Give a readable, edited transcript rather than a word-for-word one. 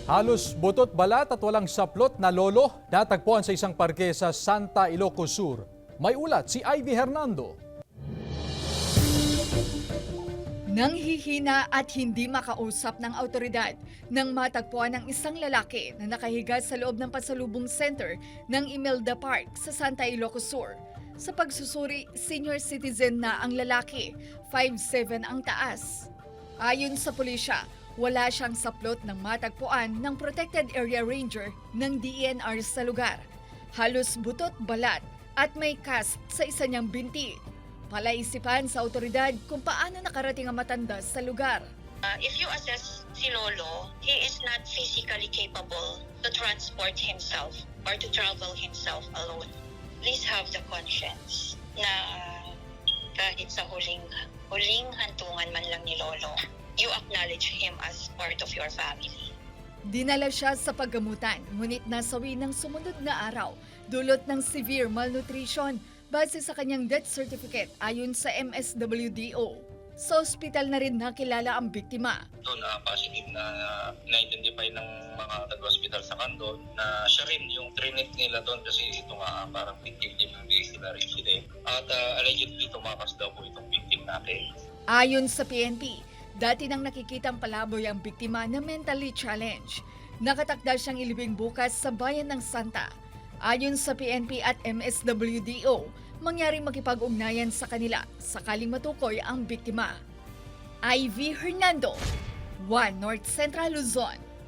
Halos butot balat at walang saplot na lolo natagpuan sa isang parke sa Santa Ilocos Sur. May ulat si Ivy Hernando. Nanghihina at hindi makausap ng awtoridad nang matagpuan ng isang lalaki na nakahiga sa loob ng pasalubong center ng Imelda Park sa Santa Ilocos Sur. Sa pagsusuri, senior citizen na ang lalaki, 5'7" ang taas. Ayon sa pulisya, wala siyang saplot ng matagpuan ng Protected Area Ranger ng DENR sa lugar. Halos butot balat at may cast sa isa niyang binti. Palaisipan sa awtoridad kung paano nakarating ang matanda sa lugar. If you assess si Lolo, he is not physically capable to transport himself or to travel himself alone. Please have the conscience na kahit sa huling hantungan man lang ni Lolo, you acknowledge him as part of your family. Dinala siya sa paggamutan, ngunit nasawi ng sumunod na araw, dulot ng severe malnutrition base sa kanyang death certificate ayon sa MSWDO. Sa ospital na rin nakilala ang biktima. Doon positive na na-identify ng mga taga-hospital sa Kandon na siya rin yung trinit nila doon kasi ito nga parang victim din yung vehicular incident. At allegedly tumakas daw po itong victim natin. Ayon sa PNP, dati nang nakikitang palaboy ang biktima na mentally challenged. Nakatakda siyang ilibing bukas sa bayan ng Santa. Ayon sa PNP at MSWDO, mangyaring makipag-ugnayan sa kanila sakaling matukoy ang biktima. Ivy Hernando, 1 North Central Luzon.